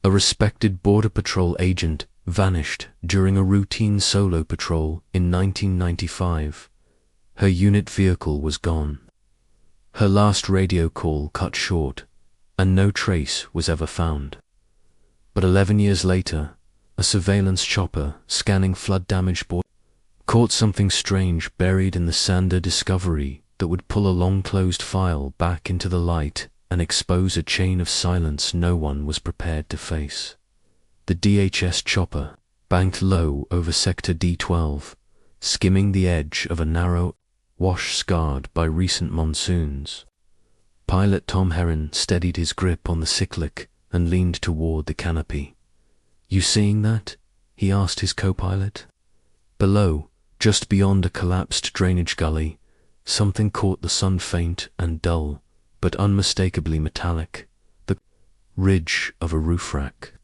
A respected Border Patrol agent vanished during a routine solo patrol in 1995. Her unit vehicle was gone. Her last radio call cut short, and no trace was ever found. But 11 years later, a surveillance chopper scanning flood-damaged border caught something strange buried in the sand, a discovery that would pull a long-closed file back into the light and expose a chain of silence no one was prepared to face. The DHS chopper banked low over Sector D12, skimming the edge of a narrow wash scarred by recent monsoons. Pilot Tom Herron steadied his grip on the cyclic and leaned toward the canopy. "You seeing that?" he asked his co-pilot. Below, just beyond a collapsed drainage gully, something caught the sun, faint and dull, but unmistakably metallic. The ridge of a roof rack.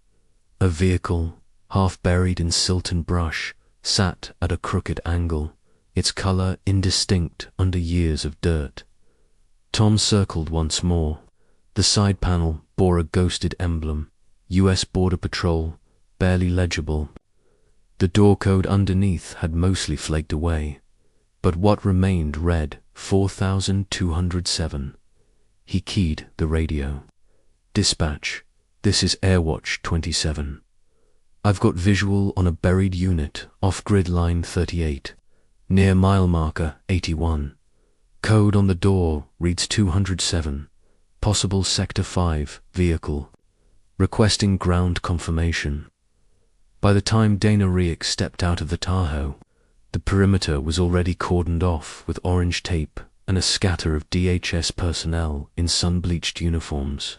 A vehicle, half buried in silt and brush, sat at a crooked angle, its color indistinct under years of dirt. Tom circled once more. The side panel bore a ghosted emblem, U.S. Border Patrol, barely legible. The door code underneath had mostly flaked away, but what remained read 4207. He keyed the radio. "Dispatch, this is Airwatch 27. I've got visual on a buried unit off grid line 38, near mile marker 81. Code on the door reads 207, possible Sector 5 vehicle. Requesting ground confirmation." By the time Dana Rieck stepped out of the Tahoe, the perimeter was already cordoned off with orange tape and a scatter of DHS personnel in sun-bleached uniforms.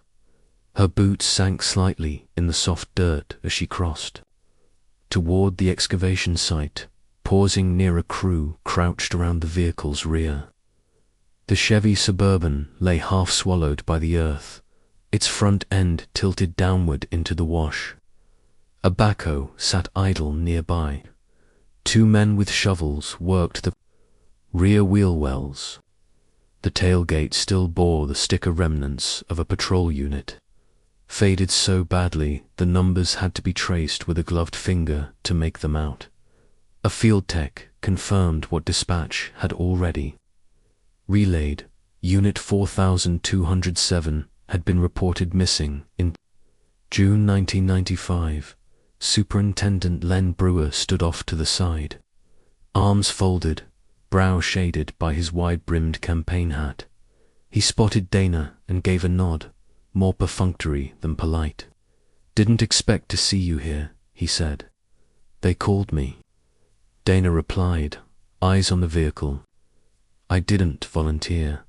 Her boots sank slightly in the soft dirt as she crossed toward the excavation site, pausing near a crew crouched around the vehicle's rear. The Chevy Suburban lay half swallowed by the earth, its front end tilted downward into the wash. A backhoe sat idle nearby. Two men with shovels worked the rear wheel wells. The tailgate still bore the sticker remnants of a patrol unit, faded so badly the numbers had to be traced with a gloved finger to make them out. A field tech confirmed what dispatch had already relayed. Unit 4207 had been reported missing in June 1995. Superintendent Len Brewer stood off to the side, arms folded, brow shaded by his wide-brimmed campaign hat. He spotted Dana and gave a nod, more perfunctory than polite. "Didn't expect to see you here," he said. "They called me." Dana replied, eyes on the vehicle. "I didn't volunteer."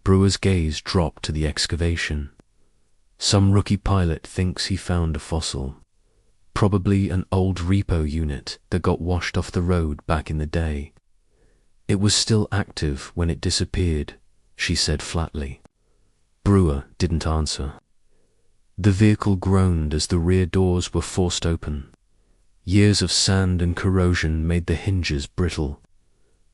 Brewer's gaze dropped to the excavation. "Some rookie pilot thinks he found a fossil. Probably an old repo unit that got washed off the road back in the day. It was still active when it disappeared," she said flatly. Brewer didn't answer. The vehicle groaned as the rear doors were forced open. Years of sand and corrosion made the hinges brittle.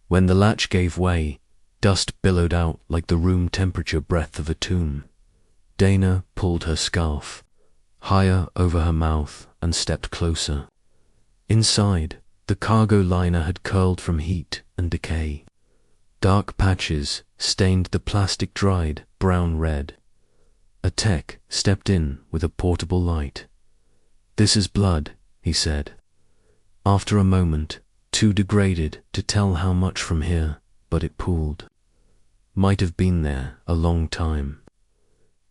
When the latch gave way, dust billowed out like the room temperature breath of a tomb. Dana pulled her scarf higher over her mouth and stepped closer. Inside, the cargo liner had curled from heat and decay. Dark patches stained the plastic dried brown-red. A tech stepped in with a portable light. "This is blood," he said. After a moment, too degraded to tell how much from here, but it pooled. Might have been there a long time.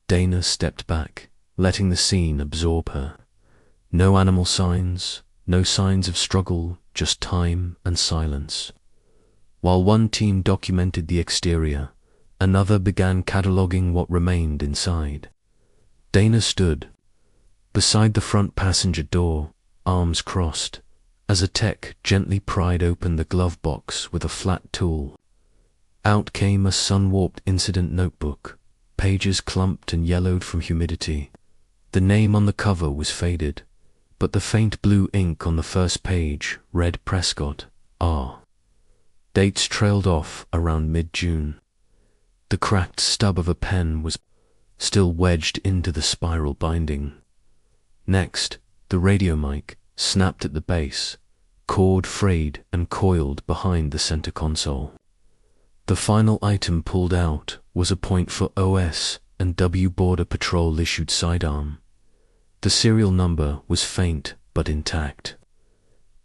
Dana stepped back, letting the scene absorb her. No animal signs, no signs of struggle, just time and silence. While one team documented the exterior, another began cataloging what remained inside. Dana stood beside the front passenger door, arms crossed, as a tech gently pried open the glove box with a flat tool. Out came a sun-warped incident notebook, pages clumped and yellowed from humidity. The name on the cover was faded, but the faint blue ink on the first page read Prescott, R. Dates trailed off around mid-June. The cracked stub of a pen was still wedged into the spiral binding. Next, the radio mic snapped at the base, cord frayed and coiled behind the center console. The final item pulled out was a point for OS and W Border Patrol issued sidearm. The serial number was faint but intact.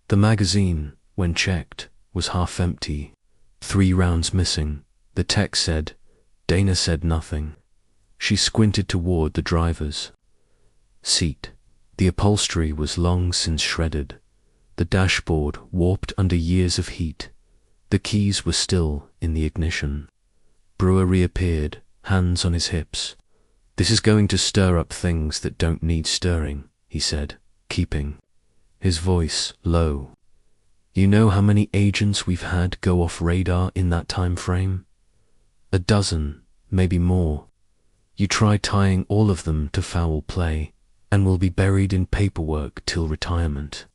The magazine, when checked, was half empty, 3 rounds missing. The tech said. Dana said nothing. She squinted toward the driver's seat. The upholstery was long since shredded. The dashboard warped under years of heat. The keys were still in the ignition. Brewer reappeared, hands on his hips. "This is going to stir up things that don't need stirring," he said, keeping his voice low. "You know how many agents we've had go off radar in that time frame? 12, maybe more. You try tying all of them to foul play, and will be buried in paperwork till retirement."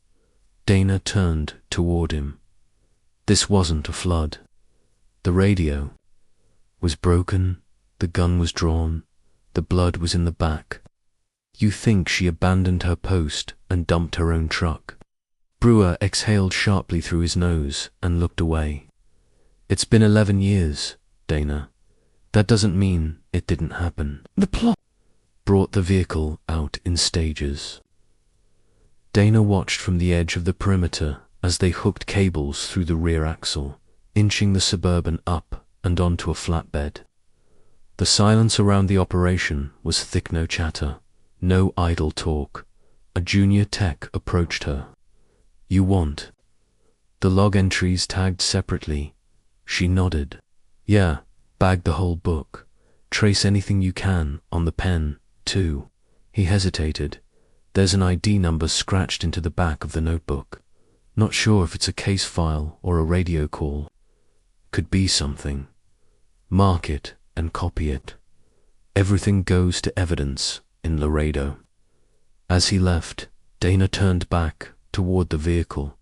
Dana turned toward him. This wasn't a flood. The radio was broken, the gun was drawn, the blood was in the back. "You think she abandoned her post and dumped her own truck?" Brewer exhaled sharply through his nose and looked away. "It's been 11 years, Dana. That doesn't mean it didn't happen. The plot brought the vehicle out in stages." Dana watched from the edge of the perimeter as they hooked cables through the rear axle, inching the Suburban up and onto a flatbed. The silence around the operation was thick, no chatter, no idle talk. A junior tech approached her. "You want the log entries tagged separately?" She nodded. "Yeah, bag the whole book. Trace anything you can on the pen, too." He hesitated. "There's an ID number scratched into the back of the notebook. Not sure if it's a case file or a radio call. Could be something. Mark it and copy it. Everything goes to evidence in Laredo." As he left, Dana turned back toward the vehicle.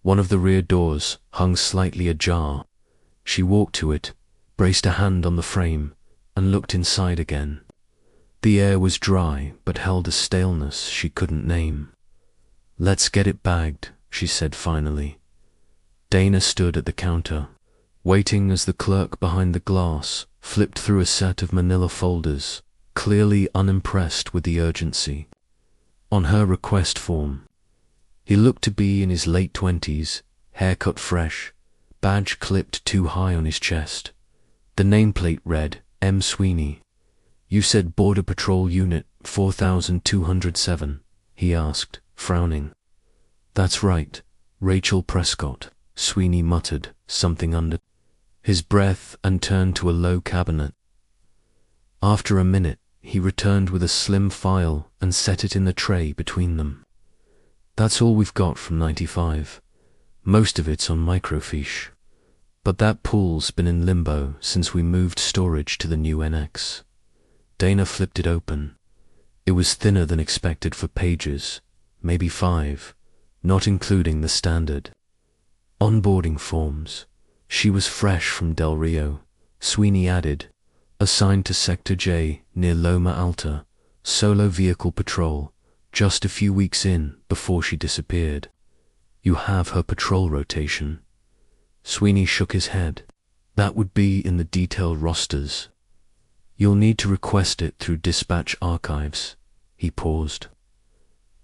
One of the rear doors hung slightly ajar. She walked to it, braced a hand on the frame, and looked inside again. The air was dry, but held a staleness she couldn't name. "Let's get it bagged," she said finally. Dana stood at the counter, waiting as the clerk behind the glass flipped through a set of manila folders, clearly unimpressed with the urgency. On her request form, he looked to be in his late 20s, haircut fresh, badge clipped too high on his chest. The nameplate read, "M. Sweeney." "You said Border Patrol Unit 4207, he asked, frowning. "That's right, Rachel Prescott," Sweeney muttered something under his breath and turned to a low cabinet. After a minute, he returned with a slim file and set it in the tray between them. "That's all we've got from 95. Most of it's on microfiche. But that pool's been in limbo since we moved storage to the new NX." Dana flipped it open. It was thinner than expected for pages, maybe 5, not including the standard onboarding forms. She was fresh from Del Rio, Sweeney added, assigned to Sector J near Loma Alta, solo vehicle patrol, just a few weeks in before she disappeared. "You have her patrol rotation?" Sweeney shook his head. "That would be in the detailed rosters. You'll need to request it through dispatch archives." He paused.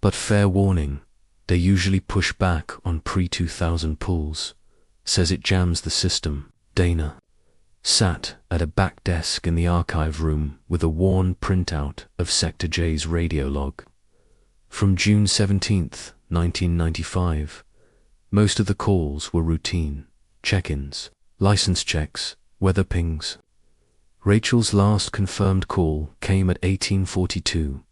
"But fair warning, they usually push back on pre-2000 pulls. Says it jams the system." Dana sat at a back desk in the archive room with a worn printout of Sector J's radio log. From June 17th, 1995, most of the calls were routine, check-ins, license checks, weather pings. Rachel's last confirmed call came at 1842.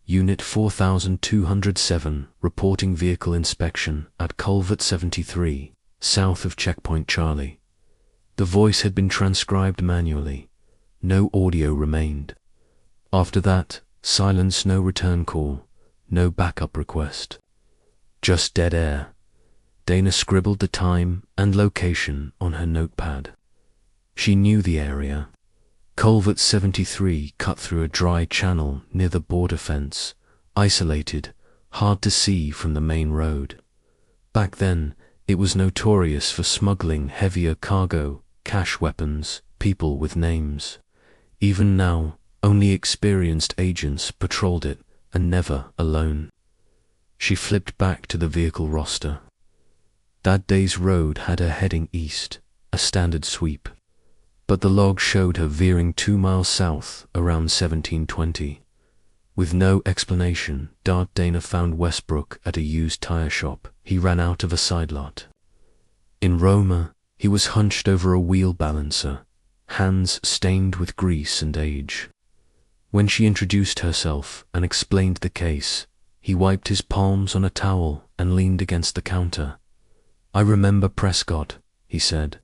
Unit 4207 reporting vehicle inspection at Culvert 73, south of Checkpoint Charlie. The voice had been transcribed manually. No audio remained. After that, silence, no return call, no backup request. Just dead air. Dana scribbled the time and location on her notepad. She knew the area. Culvert 73 cut through a dry channel near the border fence, isolated hard to see from the main road. Back then, it was notorious for smuggling heavier cargo, cache weapons, people with names. Even now, only experienced agents patrolled it, and never alone. She flipped back to the vehicle roster. That day's road had her heading east, a standard sweep. But the log showed her veering 2 miles south around 1720. With no explanation, Dana found Westbrook at a used tire shop. He ran out of a side lot. In Roma, he was hunched over a wheel balancer, hands stained with grease and age. When she introduced herself and explained the case, he wiped his palms on a towel and leaned against the counter. "I remember Prescott," he said.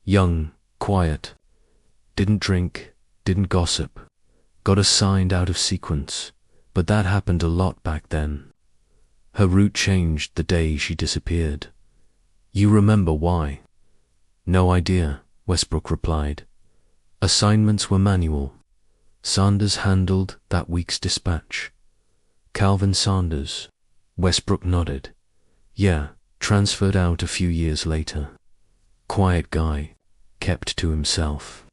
"Young, quiet. Didn't drink, didn't gossip. Got assigned out of sequence, but that happened a lot back then. Her route changed the day she disappeared. You remember why?" "No idea," Westbrook replied. "Assignments were manual. Sanders handled that week's dispatch." "Calvin Sanders?" Westbrook nodded. "Yeah, transferred out a few years later. Quiet guy, kept to himself."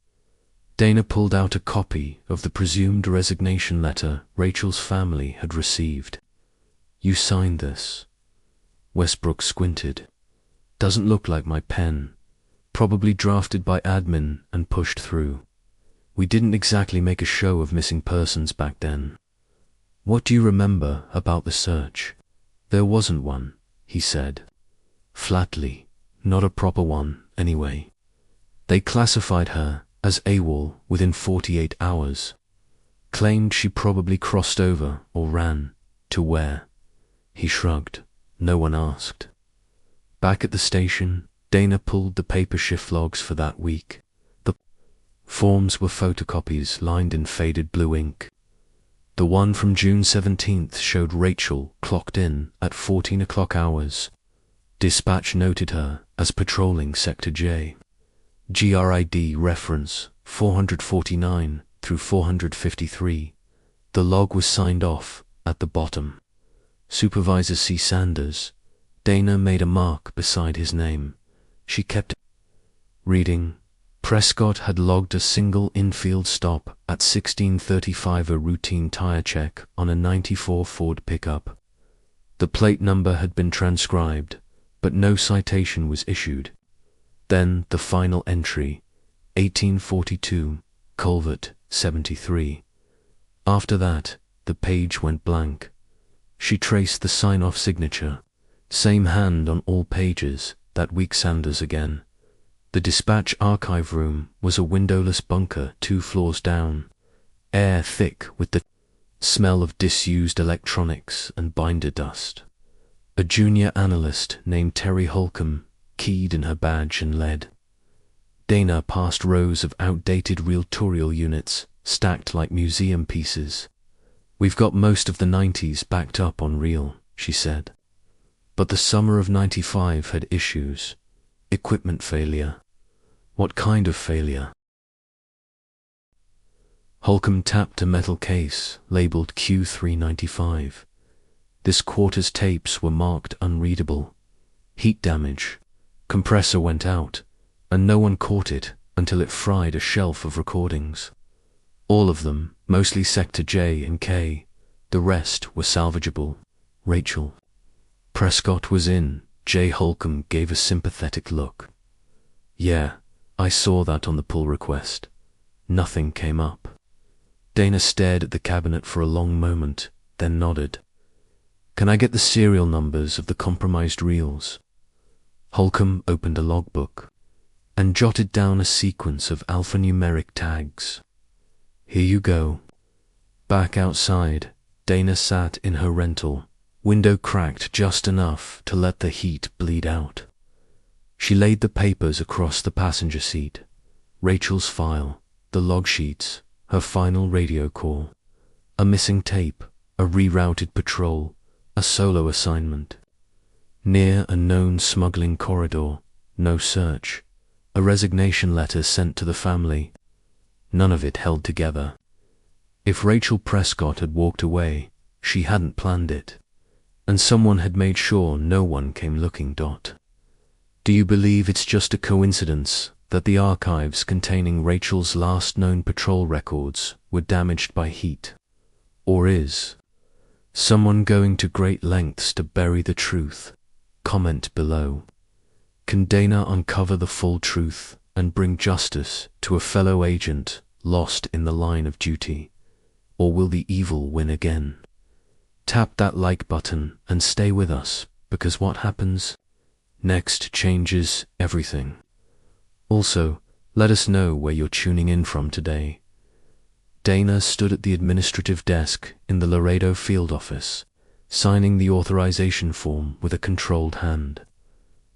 Dana pulled out a copy of the presumed resignation letter Rachel's family had received. "You signed this?" Westbrook squinted. "Doesn't look like my pen. Probably drafted by admin and pushed through. We didn't exactly make a show of missing persons back then." "What do you remember about the search?" "There wasn't one," he said. Flatly, not a proper one, anyway. They classified her as AWOL within 48 hours. Claimed she probably crossed over or ran. To where? He shrugged. No one asked. Back at the station, Dana pulled the paper shift logs for that week. The forms were photocopies lined in faded blue ink. The one from June 17th showed Rachel clocked in at 14 o'clock hours. Dispatch noted her as patrolling Sector J. GRID reference 449 through 453. The log was signed off at the bottom. Supervisor C. Sanders. Dana made a mark beside his name. She kept reading. Prescott had logged a single infield stop at 16:35, a routine tire check on a 94 Ford pickup. The plate number had been transcribed, but no citation was issued. Then the final entry, 1842, Culvert, 73. After that, the page went blank. She traced the sign-off signature. Same hand on all pages, that week. Sanders again. The dispatch archive room was a windowless bunker 2 floors down. Air thick with the smell of disused electronics and binder dust. A junior analyst named Terry Holcomb keyed in her badge and led. Dana passed rows of outdated reel-to-reel units, stacked like museum pieces. "We've got most of the 90s backed up on reel," she said. But the summer of 95 had issues. Equipment failure. What kind of failure? Holcomb tapped a metal case, labeled Q395. This quarter's tapes were marked unreadable. Heat damage. Compressor went out, and no one caught it until it fried a shelf of recordings. All of them, mostly Sector J and K. The rest were salvageable. Rachel. Prescott was in. J. Holcomb gave a sympathetic look. "Yeah, I saw that on the pull request. Nothing came up." Dana stared at the cabinet for a long moment, then nodded. "Can I get the serial numbers of the compromised reels?" Holcomb opened a logbook and jotted down a sequence of alphanumeric tags. "Here you go." Back outside, Dana sat in her rental, window cracked just enough to let the heat bleed out. She laid the papers across the passenger seat. Rachel's file, the log sheets, her final radio call, a missing tape, a rerouted patrol, a solo assignment. Near a known smuggling corridor, no search, a resignation letter sent to the family. None of it held together. If Rachel Prescott had walked away, she hadn't planned it. and someone had made sure no one came looking. Do you believe it's just a coincidence that the archives containing Rachel's last known patrol records were damaged by heat? Or is someone going to great lengths to bury the truth? Comment below. Can Dana uncover the full truth and bring justice to a fellow agent lost in the line of duty? Or will the evil win again? Tap that like button and stay with us, because what happens next changes everything. Also, let us know where you're tuning in from today. Dana stood at the administrative desk in the Laredo field office, signing the authorization form with a controlled hand.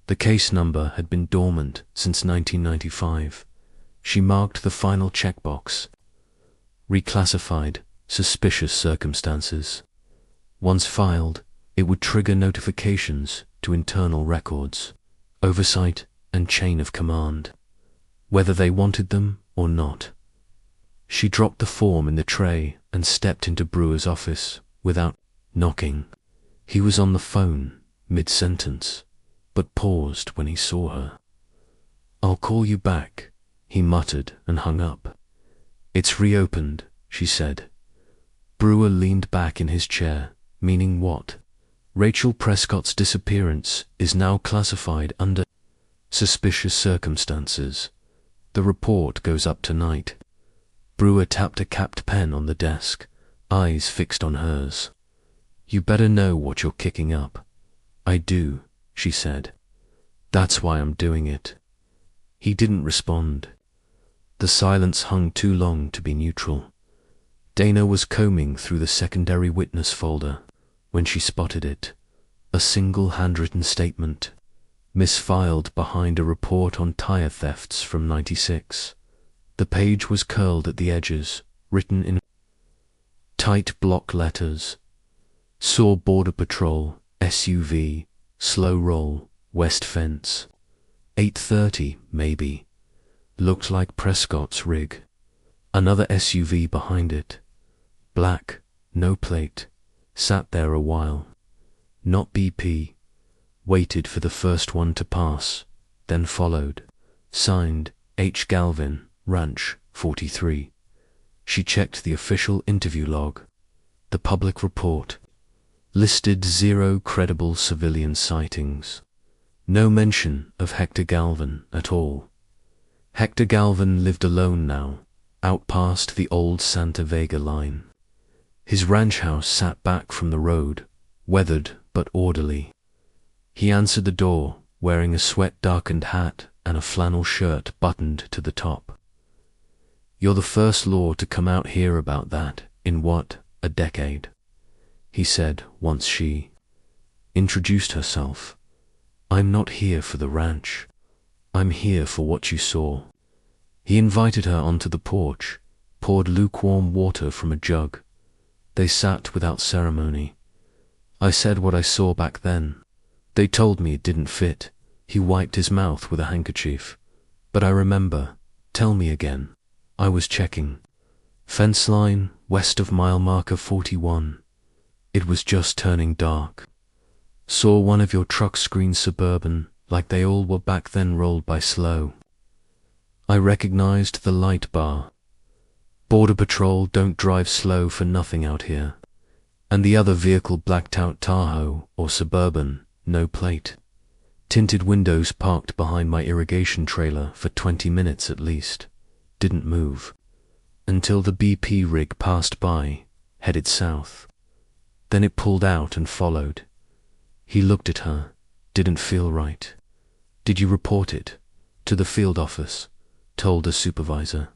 The case number had been dormant since 1995. She marked the final checkbox. Reclassified, suspicious circumstances. Once filed, it would trigger notifications to internal records, oversight, and chain of command, whether they wanted them or not. She dropped the form in the tray and stepped into Brewer's office without knocking. He was on the phone, mid-sentence, but paused when he saw her. "I'll call you back," he muttered and hung up. "It's reopened," she said. Brewer leaned back in his chair, meaning what? Rachel Prescott's disappearance is now classified under suspicious circumstances. The report goes up tonight. Brewer tapped a capped pen on the desk, eyes fixed on hers. "You better know what you're kicking up." "I do," she said. "That's why I'm doing it." He didn't respond. The silence hung too long to be neutral. Dana was combing through the secondary witness folder when she spotted it. A single handwritten statement, misfiled behind a report on tire thefts from '96. The page was curled at the edges, written in tight block letters. "Saw Border Patrol, SUV, slow roll, west fence. 8:30, maybe. Looked like Prescott's rig. Another SUV behind it. Black, no plate. Sat there a while. Not BP. Waited for the first one to pass, then followed. Signed, H. Galvin, Ranch, 43. She checked the official interview log. The public report listed 0 credible civilian sightings. No mention of Hector Galvin at all. Hector Galvin lived alone now, out past the old Santa Vega line. His ranch house sat back from the road, weathered but orderly. He answered the door, wearing a sweat-darkened hat and a flannel shirt buttoned to the top. "You're the first law to come out here about that in what, a decade?" he said once she introduced herself. "I'm not here for the ranch. I'm here for what you saw." He invited her onto the porch, poured lukewarm water from a jug. They sat without ceremony. "I said what I saw back then. They told me it didn't fit." He wiped his mouth with a handkerchief. "But I remember. Tell me again." "I was checking. Fence line, west of mile marker 41. It was just turning dark. Saw one of your truck screen Suburban, like they all were back then, rolled by slow. I recognized the light bar. Border Patrol don't drive slow for nothing out here. And the other vehicle, blacked out Tahoe or Suburban, no plate. Tinted windows, parked behind my irrigation trailer for 20 minutes at least. Didn't move until the BP rig passed by, headed south. Then it pulled out and followed." He looked at her. "Didn't feel right." "Did you report it?" "To the field office," told a supervisor.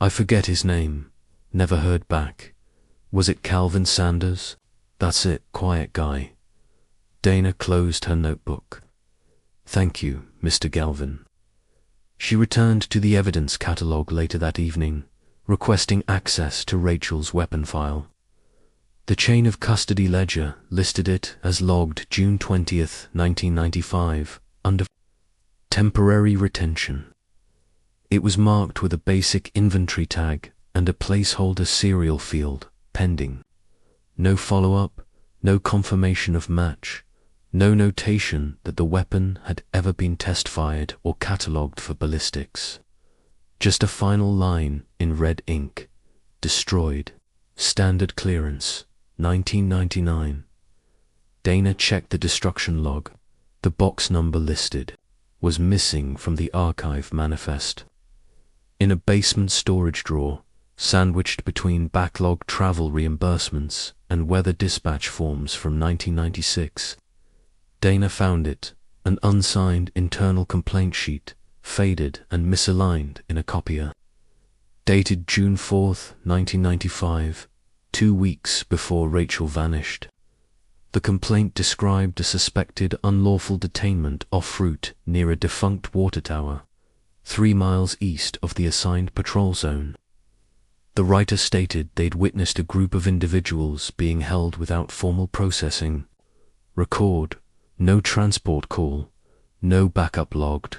"I forget his name. Never heard back." "Was it Calvin Sanders?" "That's it, quiet guy." Dana closed her notebook. "Thank you, Mr. Galvin." She returned to the evidence catalog later that evening, requesting access to Rachel's weapon file. The chain of custody ledger listed it as logged June 20th, 1995, under temporary retention. It was marked with a basic inventory tag and a placeholder serial field, pending. No follow-up, No confirmation of match, no notation that the weapon had ever been test-fired or catalogued for ballistics. Just a final line in red ink. Destroyed. Standard clearance. 1999. Dana checked the destruction log. The box number listed was missing from the archive manifest. In a basement storage drawer, sandwiched between backlog travel reimbursements and weather dispatch forms from 1996, Dana found it, an unsigned internal complaint sheet, faded and misaligned in a copier. Dated June 4th, 1995, 2 weeks before Rachel vanished. The complaint described a suspected unlawful detainment en route near a defunct water tower, 3 miles east of the assigned patrol zone. The writer stated they'd witnessed a group of individuals being held without formal processing. Record, no transport call, no backup logged.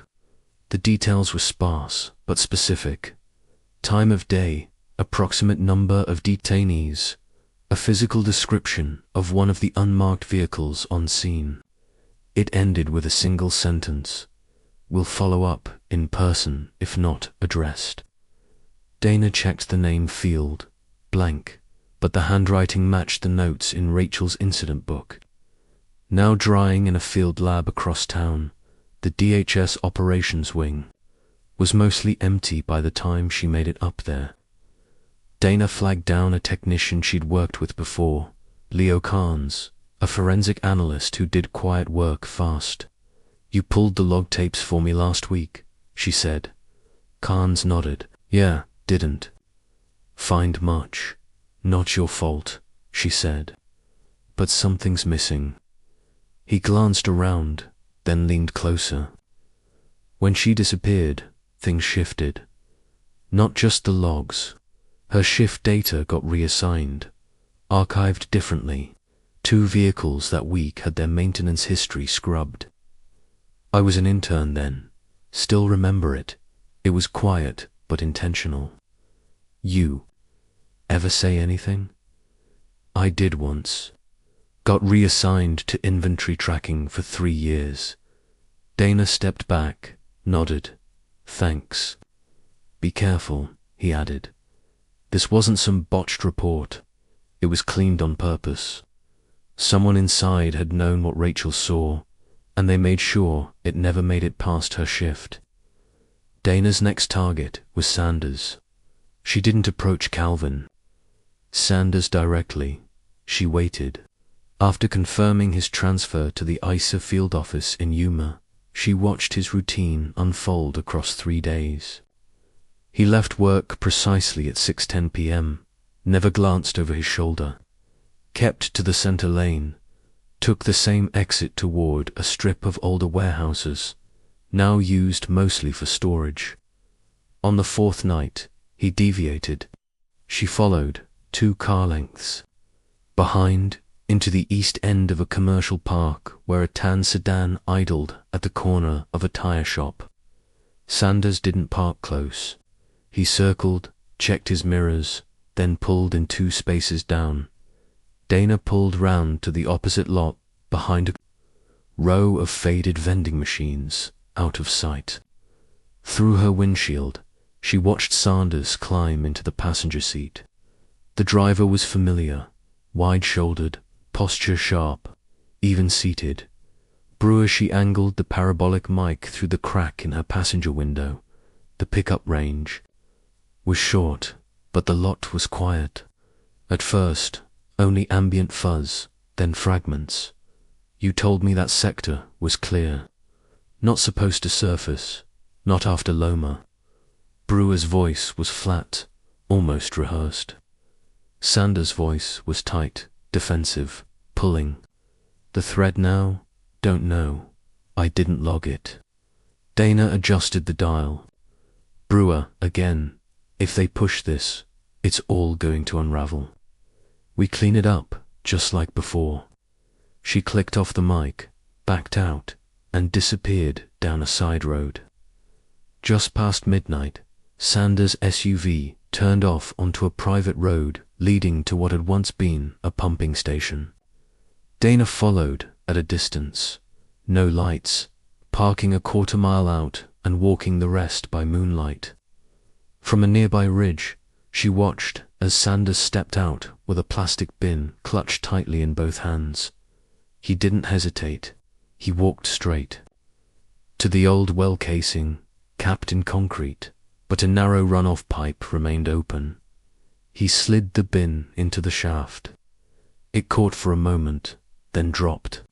The details were sparse but specific. Time of day, approximate number of detainees, a physical description of one of the unmarked vehicles on scene. It ended with a single sentence. We'll follow up in person if not addressed. Dana checked the name field, blank, but the handwriting matched the notes in Rachel's incident book. Now drying in a field lab across town, the DHS operations wing was mostly empty by the time she made it up there. Dana flagged down a technician she'd worked with before, Leo Carnes, a forensic analyst who did quiet work fast. You pulled the log tapes for me last week, she said. Carnes nodded. Yeah, didn't find much. Not your fault, she said. But something's missing. He glanced around, then leaned closer. When she disappeared, things shifted. Not just the logs. Her shift data got reassigned, archived differently. 2 vehicles that week had their maintenance history scrubbed. I was an intern then. Still remember it. It was quiet, but intentional. You ever say anything? I did once. Got reassigned to inventory tracking for 3 years. Dana stepped back, nodded. Thanks. Be careful, he added. This wasn't some botched report. It was cleaned on purpose. Someone inside had known what Rachel saw, and they made sure it never made it past her shift. Dana's next target was Sanders. She didn't approach Calvin. Sanders directly. She waited. After confirming his transfer to the ISA field office in Yuma, she watched his routine unfold across 3 days. He left work precisely at 6:10 p.m., never glanced over his shoulder, kept to the center lane, took the same exit toward a strip of older warehouses, now used mostly for storage. On the 4th night, he deviated. She followed 2 car lengths. Behind, into the east end of a commercial park where a tan sedan idled at the corner of a tire shop. Sanders didn't park close. He circled, checked his mirrors, then pulled in 2 spaces down. Dana pulled round to the opposite lot behind a row of faded vending machines, out of sight. Through her windshield, she watched Sanders climb into the passenger seat. The driver was familiar, wide-shouldered, posture sharp, even-seated. Brewer she angled the parabolic mic through the crack in her passenger window. The pickup range was short, but the lot was quiet. At first, only ambient fuzz, then fragments. You told me that sector was clear. Not supposed to surface, not after Loma. Brewer's voice was flat, almost rehearsed. Sanders' voice was tight, defensive, pulling. The thread now? Don't know. I didn't log it. Dana adjusted the dial. Brewer, again. If they push this, it's all going to unravel. We clean it up, just like before. She clicked off the mic, backed out, and disappeared down a side road. Just past midnight, Sanders' SUV turned off onto a private road leading to what had once been a pumping station. Dana followed at a distance. No lights, parking a quarter-mile out and walking the rest by moonlight. From a nearby ridge, she watched as Sanders stepped out with a plastic bin clutched tightly in both hands. He didn't hesitate. He walked straight to the old well casing, capped in concrete, but a narrow runoff pipe remained open. He slid the bin into the shaft. It caught for a moment, then dropped.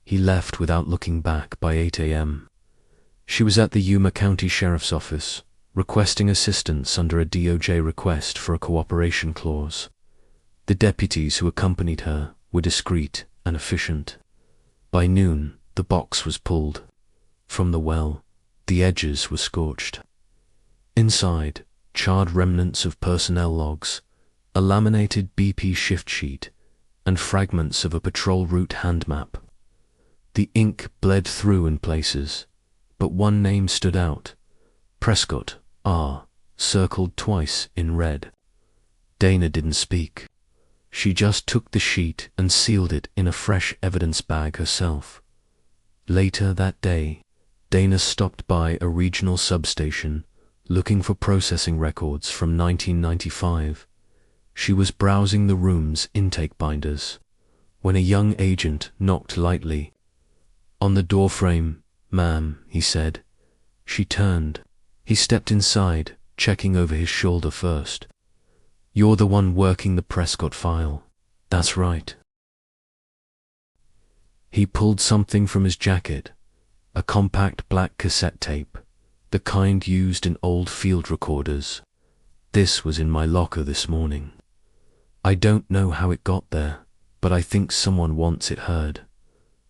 He left without looking back by 8 a.m. She was at the Yuma County Sheriff's Office, requesting assistance under a DOJ request for a cooperation clause. The deputies who accompanied her were discreet and efficient. By noon, the box was pulled. From the well, the edges were scorched. Inside, charred remnants of personnel logs, a laminated BP shift sheet, and fragments of a patrol route hand map. The ink bled through in places, but one name stood out: Prescott, R., circled twice in red. Dana didn't speak. She just took the sheet and sealed it in a fresh evidence bag herself. Later that day, Dana stopped by a regional substation looking for processing records from 1995. She was browsing the room's intake binders when a young agent knocked lightly on the doorframe. "Ma'am," he said. She turned. He stepped inside, checking over his shoulder first. "You're the one working the Prescott file." "That's right." He pulled something from his jacket, a compact black cassette tape, the kind used in old field recorders. "This was in my locker this morning. I don't know how it got there, but I think someone wants it heard."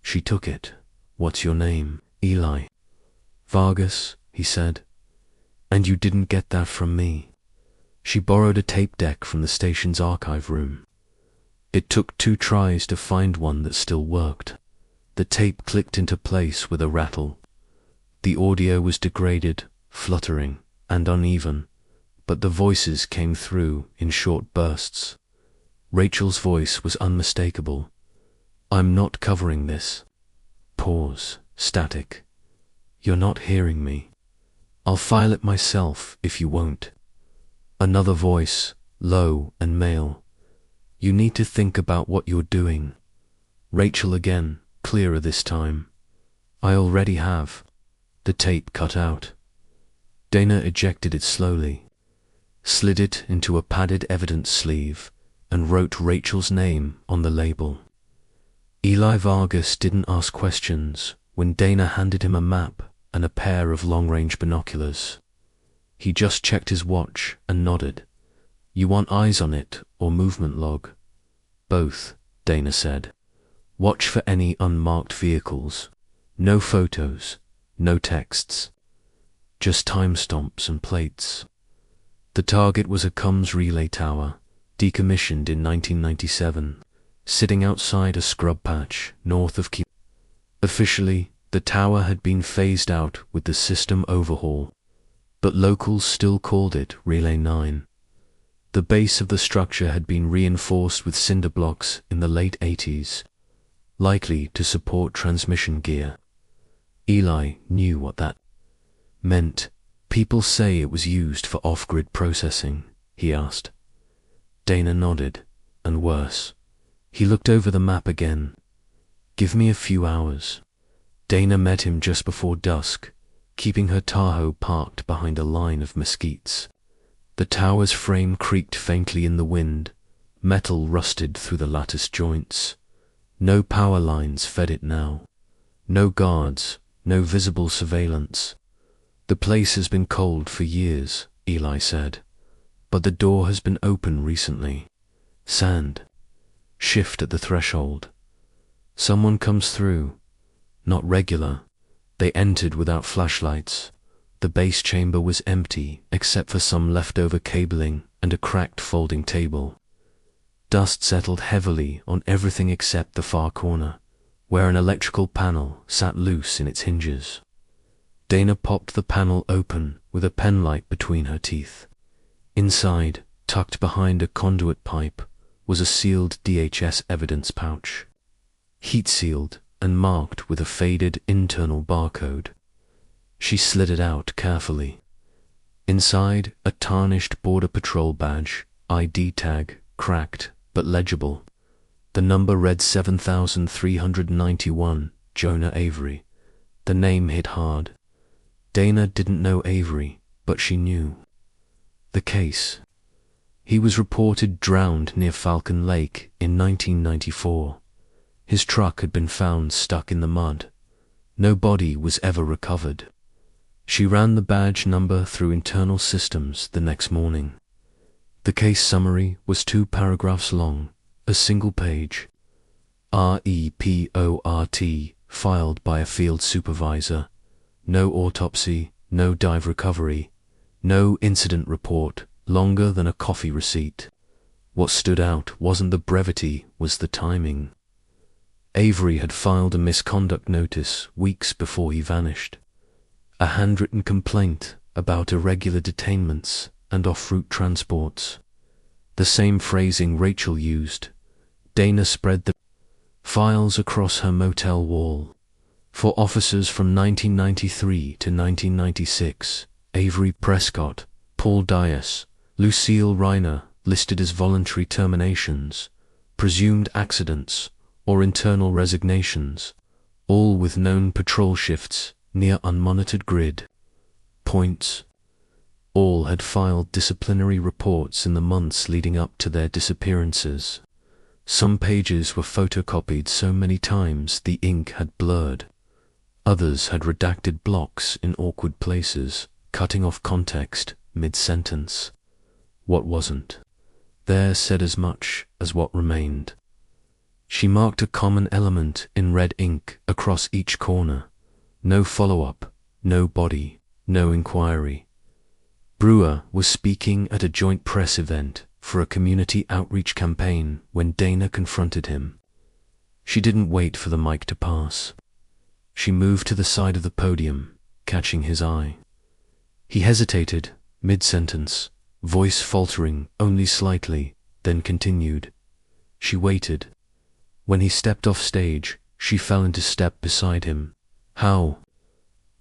She took it. "What's your name?" "Eli Vargas," he said. "And you didn't get that from me." She borrowed a tape deck from the station's archive room. It took 2 tries to find one that still worked. The tape clicked into place with a rattle. The audio was degraded, fluttering, and uneven, but the voices came through in short bursts. Rachel's voice was unmistakable. "I'm not covering this." Pause. Static. "You're not hearing me. I'll file it myself if you won't." Another voice, low and male. "You need to think about what you're doing." Rachel again, clearer this time. "I already have." The tape cut out. Dana ejected it slowly, slid it into a padded evidence sleeve, and wrote Rachel's name on the label. Eli Vargas didn't ask questions when Dana handed him a map and a pair of long-range binoculars. He just checked his watch and nodded. "You want eyes on it or movement log?" "Both," Dana said. "Watch for any unmarked vehicles. No photos, no texts. Just time stamps and plates." The target was a comms relay tower, decommissioned in 1997, sitting outside a scrub patch north of Key. Officially, the tower had been phased out with the system overhaul, but locals still called it Relay 9. The base of the structure had been reinforced with cinder blocks in the late 80s, likely to support transmission gear. Eli knew what that meant. "People say it was used for off-grid processing," he asked. Dana nodded, and worse. He looked over the map again. "Give me a few hours." Dana met him just before dusk, keeping her Tahoe parked behind a line of mesquites. The tower's frame creaked faintly in the wind, metal rusted through the lattice joints. No power lines fed it now. No guards, no visible surveillance. "The place has been cold for years," Eli said, "but the door has been open recently. Sand. Shift at the threshold. Someone comes through. Not regular. They entered without flashlights. The base chamber was empty except for some leftover cabling and a cracked folding table. Dust settled heavily on everything except the far corner, where an electrical panel sat loose in its hinges." Dana popped the panel open with a penlight between her teeth. Inside, tucked behind a conduit pipe, was a sealed DHS evidence pouch. heat-sealed and marked with a faded internal barcode. She slid it out carefully. Inside, a tarnished Border Patrol badge, ID tag, cracked but legible. The number read 7391, Jonah Avery. The name hit hard. Dana didn't know Avery, but she knew. The case. He was reported drowned near Falcon Lake in 1994. His truck had been found stuck in the mud. No body was ever recovered. She ran the badge number through internal systems the next morning. The case summary was 2 paragraphs long, a single page. Report, filed by a field supervisor. No autopsy, no dive recovery, no incident report, longer than a coffee receipt. What stood out wasn't the brevity, was the timing. Avery had filed a misconduct notice weeks before he vanished. A handwritten complaint about irregular detainments and off-route transports. The same phrasing Rachel used. Dana spread the files across her motel wall. For officers from 1993 to 1996, Avery Prescott, Paul Dias, Lucille Reiner listed as voluntary terminations, presumed accidents, or internal resignations, all with known patrol shifts near unmonitored grid points. All had filed disciplinary reports in the months leading up to their disappearances. Some pages were photocopied so many times the ink had blurred. Others had redacted blocks in awkward places, cutting off context mid-sentence. What wasn't there said as much as what remained. She marked a common element in red ink across each corner. No follow-up, no body, no inquiry. Brewer was speaking at a joint press event for a community outreach campaign when Dana confronted him. She didn't wait for the mic to pass. She moved to the side of the podium, catching his eye. He hesitated, mid-sentence, voice faltering only slightly, then continued. She waited. When he stepped off stage, she fell into step beside him. How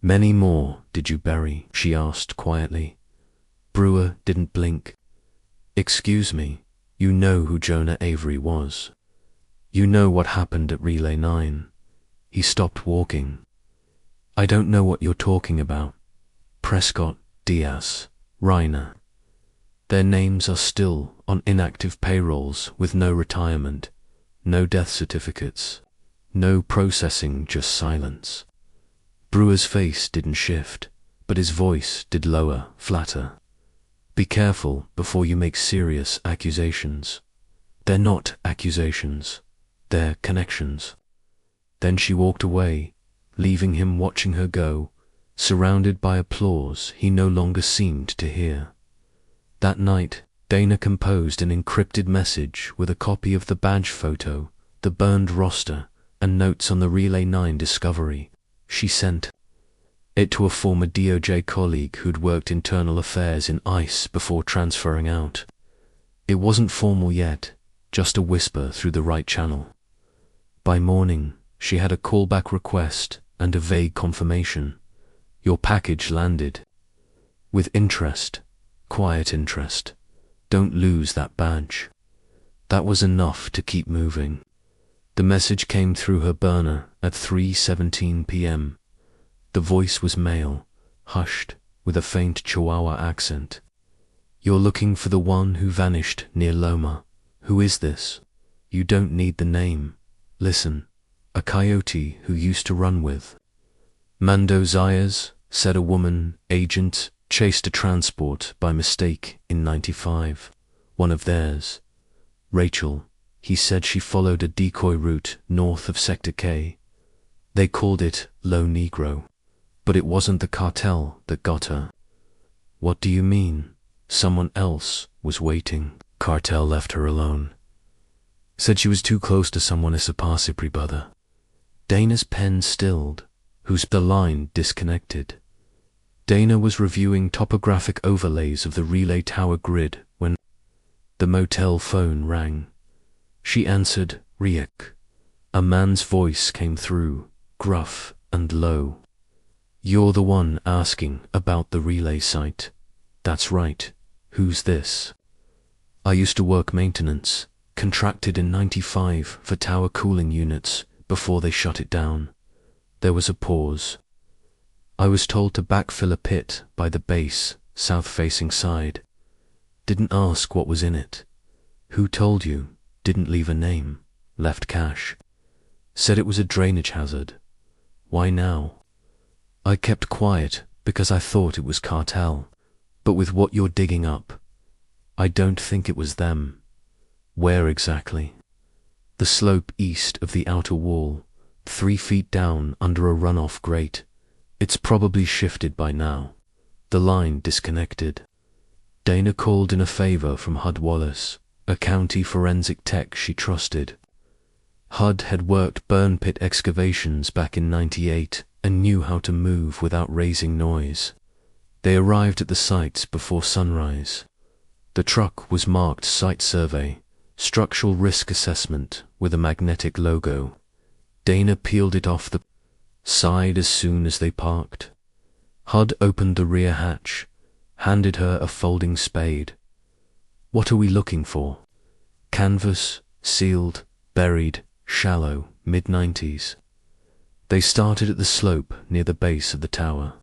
many more did you bury? She asked quietly. Brewer didn't blink. Excuse me, you know who Jonah Avery was. You know what happened at Relay 9. He stopped walking. I don't know what you're talking about. Prescott, Diaz, Reiner. Their names are still on inactive payrolls with no retirement, no death certificates, no processing, just silence. Brewer's face didn't shift, but his voice did lower, flatter. Be careful before you make serious accusations. They're not accusations, they're connections. Then she walked away, leaving him watching her go, surrounded by applause he no longer seemed to hear. That night, Dana composed an encrypted message with a copy of the badge photo, the burned roster, and notes on the Relay 9 discovery. She sent it to a former DOJ colleague who'd worked internal affairs in ICE before transferring out. It wasn't formal yet, just a whisper through the right channel. By morning, she had a callback request and a vague confirmation. Your package landed. With interest, quiet interest. Don't lose that badge. That was enough to keep moving. The message came through her burner at 3:17 p.m. The voice was male, hushed, with a faint Chihuahua accent. You're looking for the one who vanished near Loma. Who is this? You don't need the name. Listen, a coyote who used to run with. Mando Zayas, said a woman, agent, chased a transport by mistake in 95. One of theirs. Rachel, he said she followed a decoy route north of Sector K. They called it Low Negro. But it wasn't the cartel that got her. What do you mean? Someone else was waiting. Cartel left her alone. Said she was too close to someone Isipasi brother. Dana's pen stilled, the line disconnected. Dana was reviewing topographic overlays of the relay tower grid when the motel phone rang. She answered, Riek. A man's voice came through, gruff and low. "You're the one asking about the relay site." "That's right. Who's this?" "I used to work maintenance, contracted in '95 for tower cooling units before they shut it down." There was a pause. "I was told to backfill a pit by the base, south-facing side. Didn't ask what was in it." "Who told you?" "Didn't leave a name. Left cash. Said it was a drainage hazard." "Why now?" "I kept quiet because I thought it was cartel. But with what you're digging up, I don't think it was them." "Where exactly?" "The slope east of the outer wall, 3 feet down under a runoff grate. It's probably shifted by now." The line disconnected. Dana called in a favor from Hud Wallace, a county forensic tech she trusted. Hud had worked burn pit excavations back in '98 and knew how to move without raising noise. They arrived at the sites before sunrise. The truck was marked Site Survey, Structural Risk Assessment with a magnetic logo. Dana peeled it off the side as soon as they parked. Hud opened the rear hatch, handed her a folding spade. "What are we looking for?" "Canvas, sealed, buried, shallow, mid-90s. They started at the slope near the base of the tower.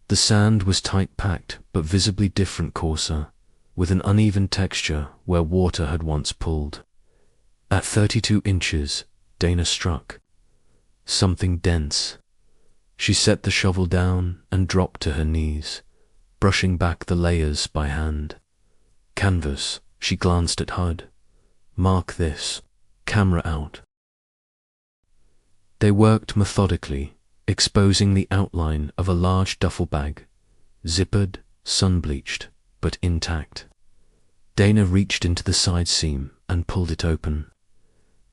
The sand was tight-packed but visibly different coarser, with an uneven texture where water had once pooled. At 32 inches, Dana struck something dense. She set the shovel down and dropped to her knees, brushing back the layers by hand. "Canvas," she glanced at Hud. "Mark this. Camera out." They worked methodically, exposing the outline of a large duffel bag, zippered, sun-bleached, but intact. Dana reached into the side seam and pulled it open.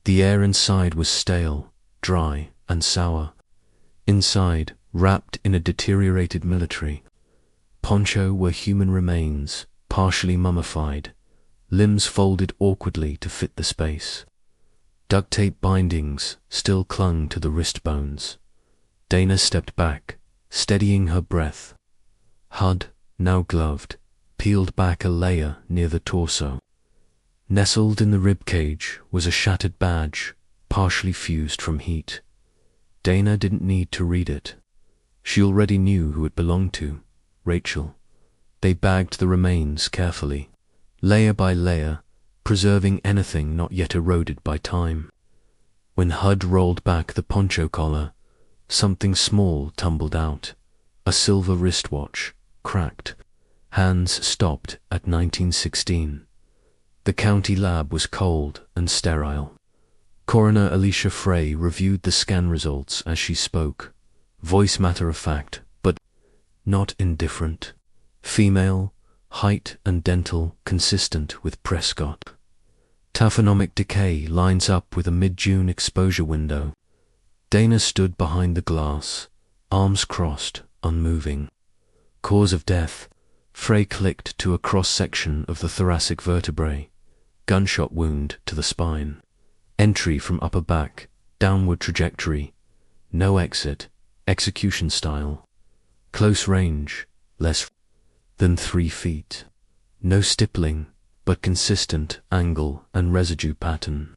The air inside was stale, dry, and sour. Inside, wrapped in a deteriorated military poncho, were human remains, partially mummified, limbs folded awkwardly to fit the space. Duct tape bindings still clung to the wrist bones. Dana stepped back, steadying her breath. Hud, now gloved, peeled back a layer near the torso. Nestled in the rib cage was a shattered badge, partially fused from heat. Dana didn't need to read it. She already knew who it belonged to, Rachel. They bagged the remains carefully, layer by layer, preserving anything not yet eroded by time. When Hud rolled back the poncho collar, something small tumbled out, a silver wristwatch, cracked. Hands stopped at 1916. The county lab was cold and sterile. Coroner Alicia Frey reviewed the scan results as she spoke, voice matter-of-fact, but not indifferent. Female, height and dental consistent with Prescott. Taphonomic decay lines up with a mid-June exposure window. Dana stood behind the glass, arms crossed, unmoving. Cause of death. Frey clicked to a cross-section of the thoracic vertebrae. Gunshot wound to the spine. Entry from upper back, downward trajectory. No exit, execution style. Close range, less than 3 feet. No stippling, but consistent angle and residue pattern.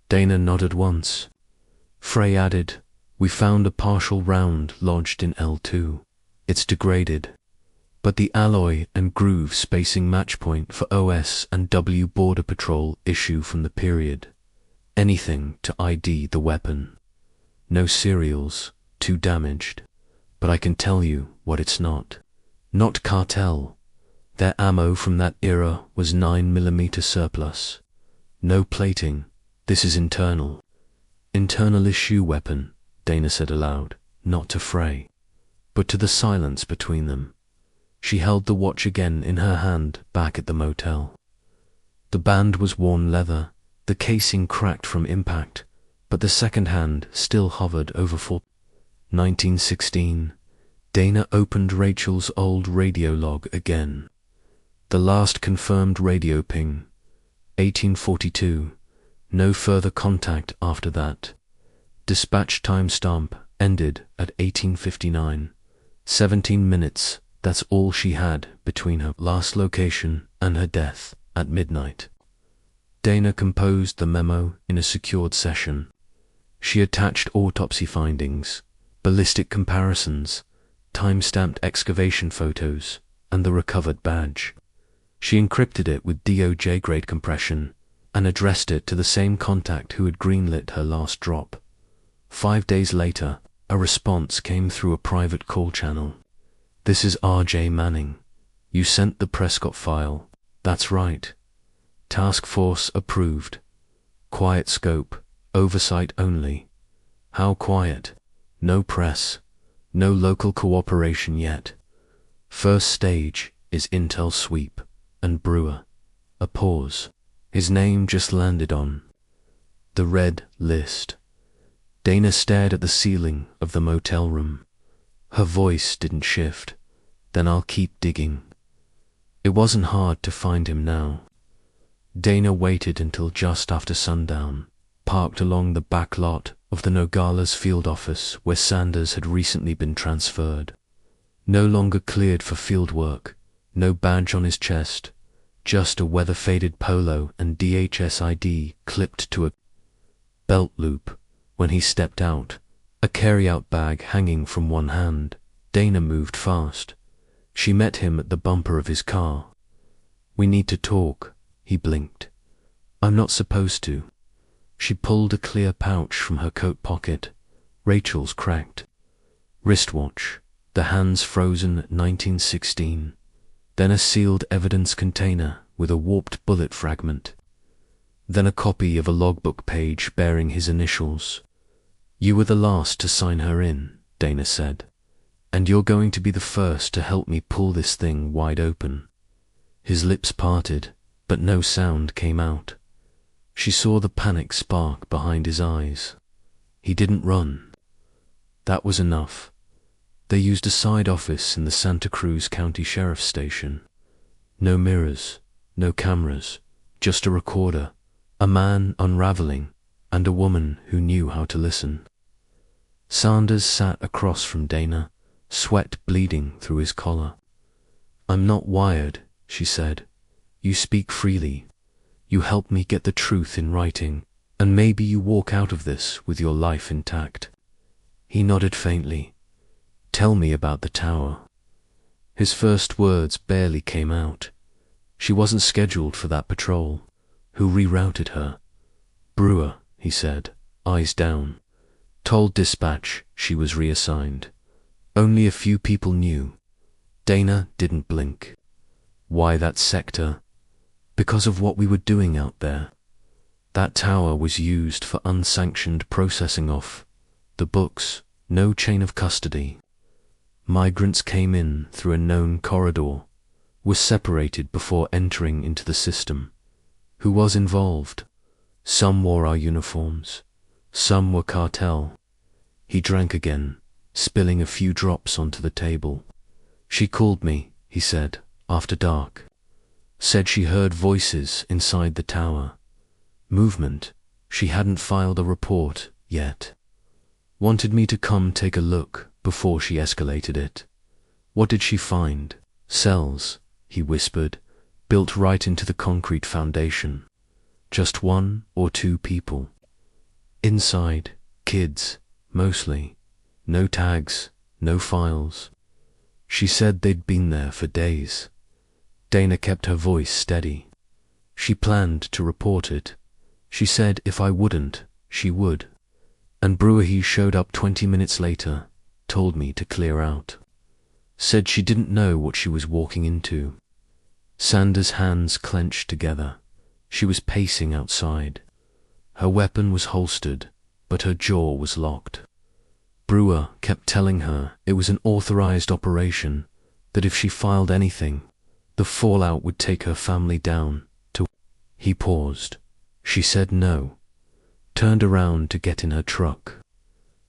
Dana nodded once. Frey added, "We found a partial round lodged in L2. It's degraded, but the alloy and groove spacing match point for OS and W Border Patrol issue from the period. Anything to ID the weapon. No serials, too damaged, but I can tell you what it's not. Not cartel. Their ammo from that era was 9mm surplus. No plating. This is internal." "Internal issue weapon," Dana said aloud, not to Frey, but to the silence between them. She held the watch again in her hand back at the motel. The band was worn leather, the casing cracked from impact, but the second hand still hovered over 1916. Dana opened Rachel's old radio log again. The last confirmed radio ping, 1842, No further contact after that. Dispatch timestamp ended at 18:59. 17 minutes, that's all she had between her last location and her death at midnight. Dana composed the memo in a secured session. She attached autopsy findings, ballistic comparisons, time-stamped excavation photos, and the recovered badge. She encrypted it with DOJ-grade compression and addressed it to the same contact who had greenlit her last drop. 5 days later, a response came through a private call channel. "This is R.J. Manning. You sent the Prescott file. That's right. Task force approved. Quiet scope, oversight only." How quiet? No press. No local cooperation yet. First stage is intel sweep, and Brewer. A pause. His name just landed on the red list. Dana stared at the ceiling of the motel room. Her voice didn't shift. "Then I'll keep digging." It wasn't hard to find him now. Dana waited until just after sundown, parked along the back lot of the Nogales field office where Sanders had recently been transferred. No longer cleared for field work, no badge on his chest, just a weather-faded polo and DHS ID clipped to a belt loop. When he stepped out, a carry-out bag hanging from one hand, Dana moved fast. She met him at the bumper of his car. "We need to talk," he blinked. "I'm not supposed to." She pulled a clear pouch from her coat pocket, Rachel's cracked wristwatch, the hands frozen at 1916, then a sealed evidence container with a warped bullet fragment, then a copy of a logbook page bearing his initials. "You were the last to sign her in," Dana said, "and you're going to be the first to help me pull this thing wide open." His lips parted, but no sound came out. She saw the panic spark behind his eyes. He didn't run. That was enough. They used a side office in the Santa Cruz County Sheriff's Station. No mirrors, no cameras, just a recorder, a man unraveling, and a woman who knew how to listen. Sanders sat across from Dana, sweat bleeding through his collar. "I'm not wired," she said. "You speak freely. You help me get the truth in writing, and maybe you walk out of this with your life intact." He nodded faintly. "Tell me about the tower." His first words barely came out. She wasn't scheduled for that patrol. Who rerouted her? "Brewer," he said, eyes down. "Told dispatch she was reassigned. Only a few people knew." Dana didn't blink. "Why that sector?" "Because of what we were doing out there. That tower was used for unsanctioned processing of the books, no chain of custody. Migrants came in through a known corridor, were separated before entering into the system. Who was involved? Some wore our uniforms, some were cartel." He drank again, spilling a few drops onto the table. "She called me," he said, "after dark. Said she heard voices inside the tower. Movement. She hadn't filed a report yet. Wanted me to come take a look before she escalated it." "What did she find?" "Cells," he whispered, "built right into the concrete foundation. Just 1 or 2 people. Inside, kids, mostly. No tags, no files. She said they'd been there for days." Dana kept her voice steady. "She planned to report it. She said if I wouldn't, she would. And Brewer, he showed up 20 minutes later, told me to clear out. Said she didn't know what she was walking into." Sanders' hands clenched together. She was pacing outside. Her weapon was holstered, but her jaw was locked. Brewer kept telling her it was an authorized operation, that if she filed anything, the fallout would take her family down to... He paused. She said no. Turned around to get in her truck.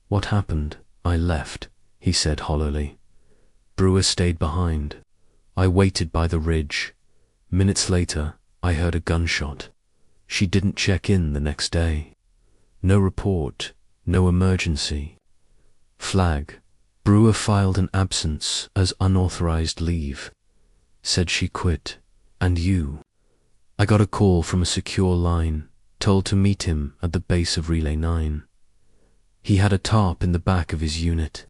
"What happened?" "I left," he said hollowly. Brewer stayed behind. "I waited by the ridge. Minutes later, I heard a gunshot. She didn't check in the next day. No report, no emergency. Flag. Brewer filed an absence as unauthorized leave. Said she quit. And you? I got a call from a secure line, told to meet him at the base of Relay 9. He had a tarp in the back of his unit.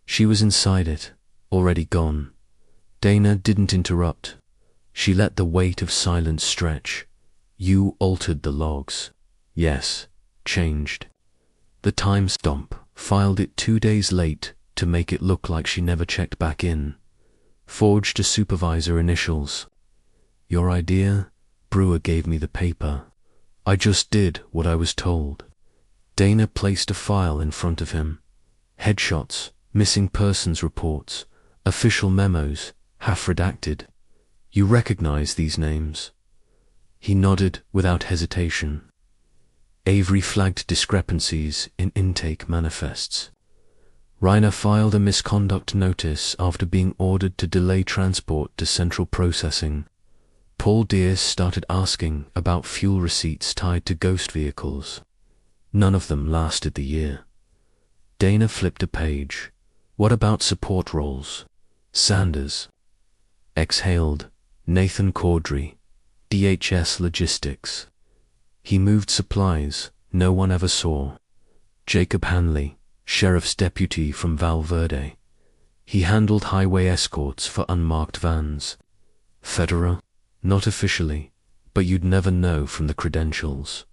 She was inside it, already gone. Dana didn't interrupt. She let the weight of silence stretch. You altered the logs. Yes, changed. The timestamp, filed it 2 days late to make it look like she never checked back in. Forged a supervisor initials. Your idea? Brewer gave me the paper. I just did what I was told. Dana placed a file in front of him. Headshots, missing persons reports, official memos, half redacted. You recognize these names? He nodded without hesitation. Avery flagged discrepancies in intake manifests. Reiner filed a misconduct notice after being ordered to delay transport to central processing. Paul Deers started asking about fuel receipts tied to ghost vehicles. None of them lasted the year. Dana flipped a page. What about support roles? Sanders. Exhaled. Nathan Caudry. DHS Logistics. He moved supplies no one ever saw. Jacob Hanley, sheriff's deputy from Val Verde. He handled highway escorts for unmarked vans. Federer, not officially, but you'd never know from the credentials.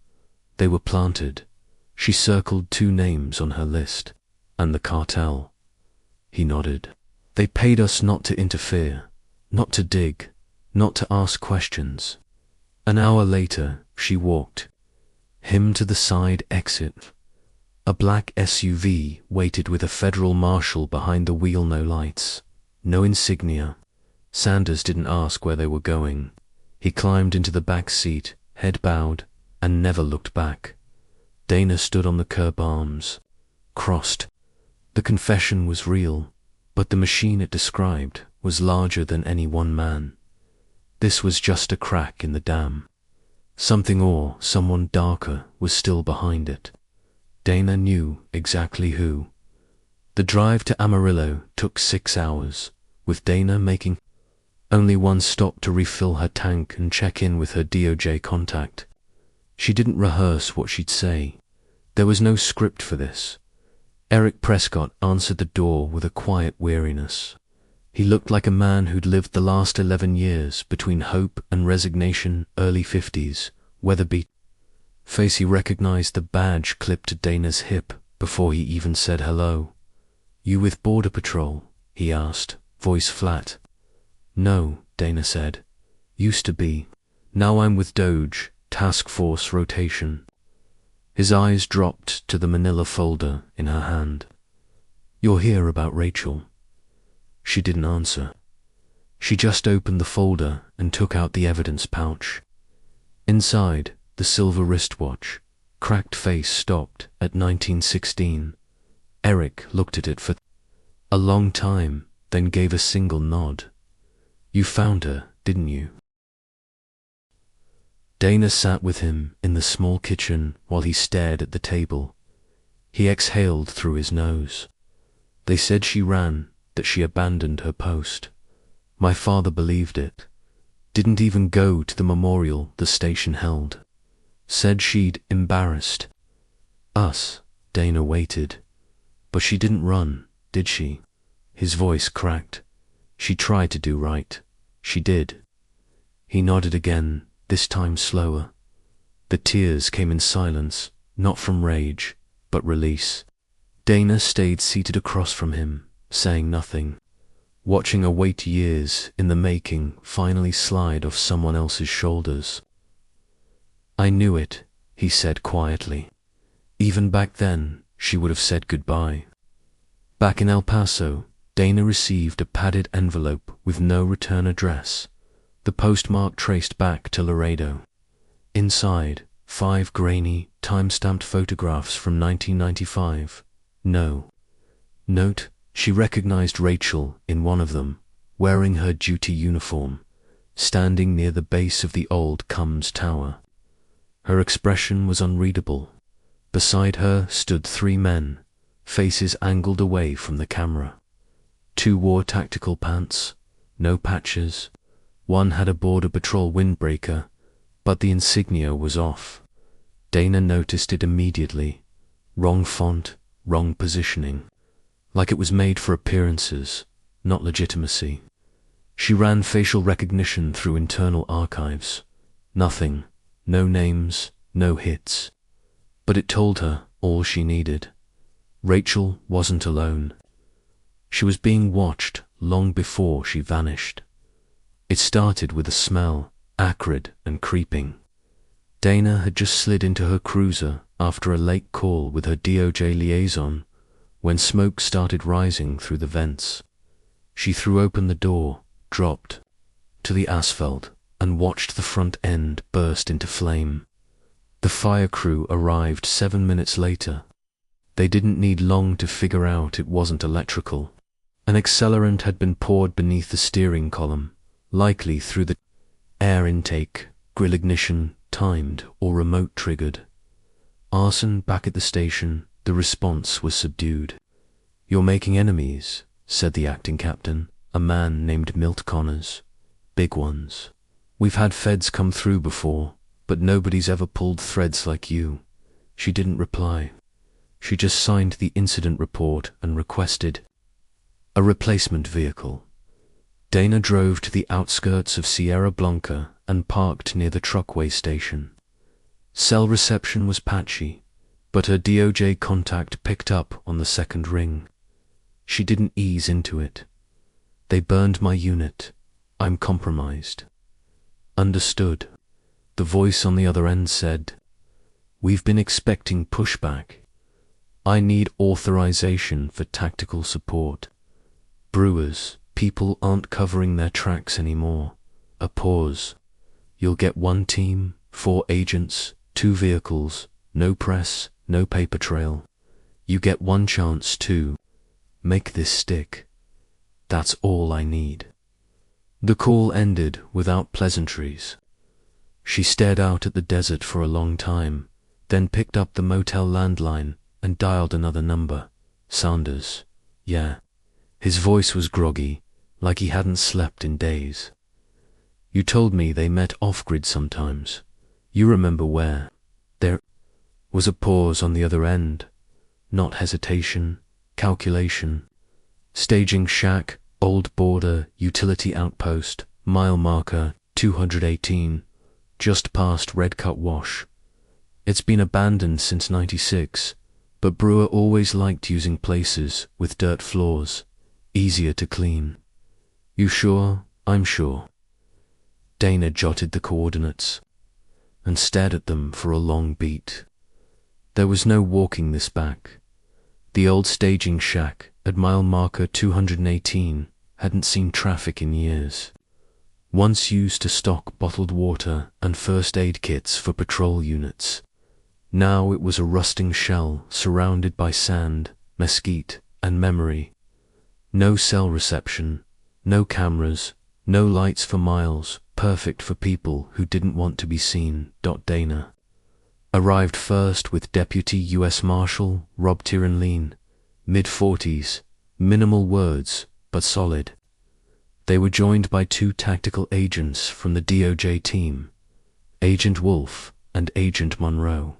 They were planted. She circled 2 names on her list. And the cartel. He nodded. They paid us not to interfere, not to dig, not to ask questions. An hour later, she walked. Him to the side exit. A black SUV waited with a federal marshal behind the wheel, no lights, no insignia. Sanders didn't ask where they were going. He climbed into the back seat, head bowed, and never looked back. Dana stood on the curb, arms crossed. The confession was real, but the machine it described was larger than any one man. This was just a crack in the dam. Something or someone darker was still behind it. Dana knew exactly who. The drive to Amarillo took 6 hours, with Dana making only one stop to refill her tank and check in with her DOJ contact. She didn't rehearse what she'd say. There was no script for this. Eric Prescott answered the door with a quiet weariness. He looked like a man who'd lived the last 11 years between hope and resignation, early 50s, weather-beat. Facey recognized the badge clipped to Dana's hip before he even said hello. You with Border Patrol? He asked, voice flat. No, Dana said. Used to be. Now I'm with Doge, Task Force Rotation. His eyes dropped to the manila folder in her hand. You're here about Rachel. She didn't answer. She just opened the folder and took out the evidence pouch. Inside, the silver wristwatch, cracked face stopped at 1916. Eric looked at it for a long time, then gave a single nod. You found her, didn't you? Dana sat with him in the small kitchen while he stared at the table. He exhaled through his nose. They said she ran, that she abandoned her post. My father believed it. Didn't even go to the memorial the station held. Said she'd embarrassed us. Dana waited. But she didn't run, did she? His voice cracked. She tried to do right. She did. He nodded again, this time slower. The tears came in silence, not from rage, but release. Dana stayed seated across from him, saying nothing, watching a weight years in the making finally slide off someone else's shoulders. I knew it, he said quietly. Even back then, she would have said goodbye. Back in El Paso, Dana received a padded envelope with no return address, the postmark traced back to Laredo. Inside, 5 grainy, time-stamped photographs from 1995. No. Note, she recognized Rachel in one of them, wearing her duty uniform, standing near the base of the old Combs Tower. Her expression was unreadable. Beside her stood 3 men, faces angled away from the camera. 2 wore tactical pants, no patches. 1 had a Border Patrol windbreaker, but the insignia was off. Dana noticed it immediately. Wrong font, wrong positioning. Like it was made for appearances, not legitimacy. She ran facial recognition through internal archives. Nothing, no names, no hits. But it told her all she needed. Rachel wasn't alone. She was being watched long before she vanished. It started with a smell, acrid and creeping. Dana had just slid into her cruiser after a late call with her DOJ liaison when smoke started rising through the vents. She threw open the door, dropped to the asphalt, and watched the front end burst into flame. The fire crew arrived 7 minutes later. They didn't need long to figure out it wasn't electrical. An accelerant had been poured beneath the steering column, likely through the air intake, grill ignition, timed or remote triggered. Arson back at the station, the response was subdued. "You're making enemies," said the acting captain, a man named Milt Connors. "Big ones. We've had feds come through before, but nobody's ever pulled threads like you." She didn't reply. She just signed the incident report and requested a replacement vehicle. Dana drove to the outskirts of Sierra Blanca and parked near the truckway station. Cell reception was patchy, but her DOJ contact picked up on the second ring. She didn't ease into it. "They burned my unit. I'm compromised." "Understood." The voice on the other end said, "We've been expecting pushback. I need authorization for tactical support. Brewers, people aren't covering their tracks anymore." A pause. "You'll get 1 team, 4 agents, 2 vehicles, no press, no paper trail. You get 1 chance to make this stick. That's all I need." The call ended without pleasantries. She stared out at the desert for a long time, then picked up the motel landline and dialed another number. Sanders. "Yeah." His voice was groggy, like he hadn't slept in days. "You told me they met off-grid sometimes. You remember where?" There was a pause on the other end. Not hesitation, calculation. "Staging shack, old border, utility outpost, mile marker 218, just past Red Cut Wash. It's been abandoned since '96, but Brewer always liked using places with dirt floors, easier to clean." "You sure?" "I'm sure." Dana jotted the coordinates and stared at them for a long beat. There was no walking this back. The old staging shack at mile marker 218 hadn't seen traffic in years. Once used to stock bottled water and first aid kits for patrol units. Now it was a rusting shell surrounded by sand, mesquite, and memory. No cell reception, no cameras, no lights for miles, perfect for people who didn't want to be seen. Dana arrived first with Deputy U.S Marshal Rob Tirenleen, mid-40s, minimal words, but solid. They were joined by 2 tactical agents from the DOJ team, Agent Wolf and Agent Monroe.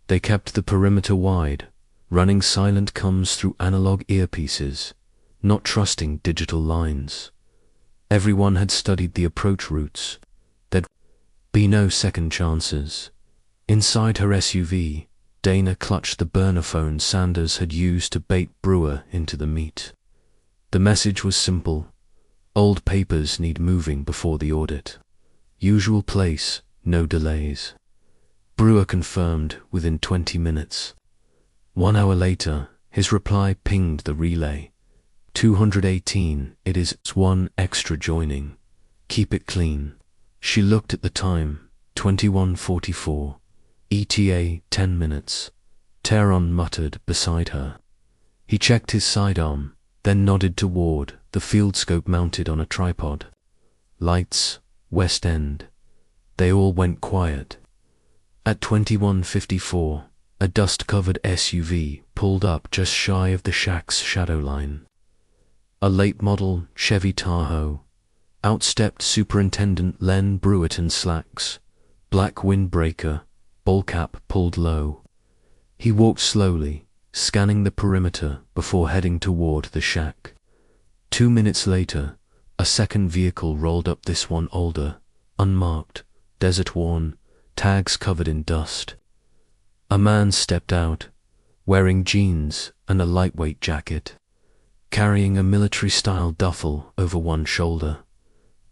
They kept the perimeter wide, running silent comms through analog earpieces, not trusting digital lines. Everyone had studied the approach routes. There'd be no second chances. Inside her SUV, Dana clutched the burner phone Sanders had used to bait Brewer into the meet. The message was simple. Old papers need moving before the audit. Usual place, no delays. Brewer confirmed within 20 minutes. 1 hour later, his reply pinged the relay. 218, it is 1 extra joining. Keep it clean. She looked at the time, 21:44. ETA 10 minutes. Tehran muttered beside her. He checked his sidearm, then nodded toward the field scope mounted on a tripod. Lights, West End. They all went quiet. At 21:54, a dust-covered SUV pulled up just shy of the shack's shadow line. A late-model Chevy Tahoe. Out stepped Superintendent Len Brewitt in slacks, black windbreaker, bowl cap pulled low. He walked slowly, scanning the perimeter before heading toward the shack. 2 minutes later, a second vehicle rolled up, this one older, unmarked, desert-worn, tags covered in dust. A man stepped out, wearing jeans and a lightweight jacket, carrying a military-style duffel over one shoulder.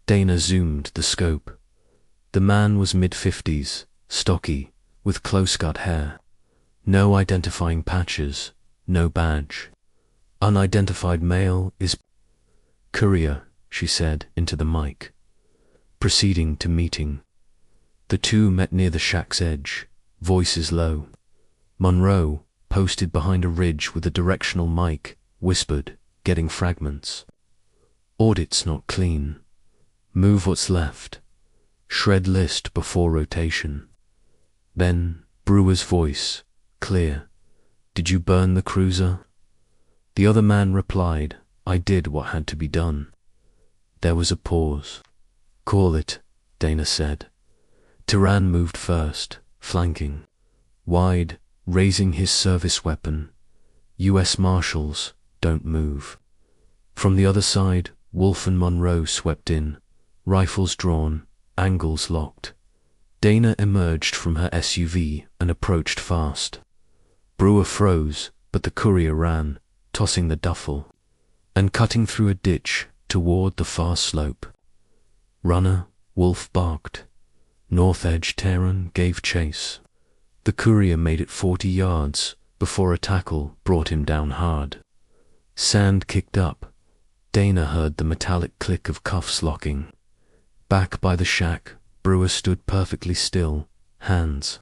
Dana zoomed the scope. The man was mid-50s, stocky, with close-cut hair. No identifying patches, no badge. Unidentified male is courier, she said into the mic. Proceeding to meeting. The two met near the shack's edge, voices low. Monroe, posted behind a ridge with a directional mic, whispered, getting fragments. Audit's not clean. Move what's left. Shred list before rotation. Then, Brewer's voice, clear. Did you burn the cruiser? The other man replied, I did what had to be done. There was a pause. Call it, Dana said. Turan moved first, flanking. Wide, raising his service weapon. U.S Marshals, don't move. From the other side, Wolf and Monroe swept in, rifles drawn, angles locked. Dana emerged from her SUV and approached fast. Brewer froze, but the courier ran, tossing the duffel, and cutting through a ditch toward the far slope. Runner, Wolf barked. North Edge Tehran gave chase. The courier made it 40 yards before a tackle brought him down hard. Sand kicked up. Dana heard the metallic click of cuffs locking. Back by the shack, Brewer stood perfectly still, hands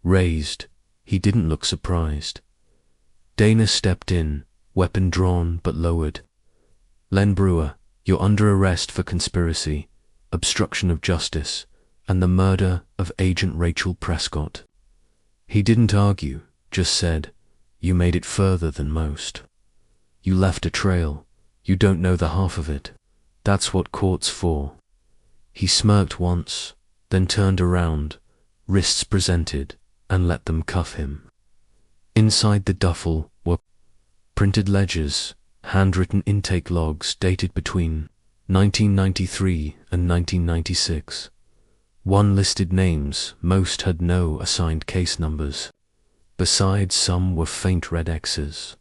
raised. He didn't look surprised. Dana stepped in, weapon drawn but lowered. Len Brewer, you're under arrest for conspiracy, obstruction of justice, and the murder of Agent Rachel Prescott. He didn't argue, just said, you made it further than most. You left a trail. You don't know the half of it. That's what court's for. He smirked once, then turned around, wrists presented, and let them cuff him. Inside the duffel were printed ledgers, handwritten intake logs dated between 1993 and 1996. One listed names, most had no assigned case numbers. Besides, some were faint red X's.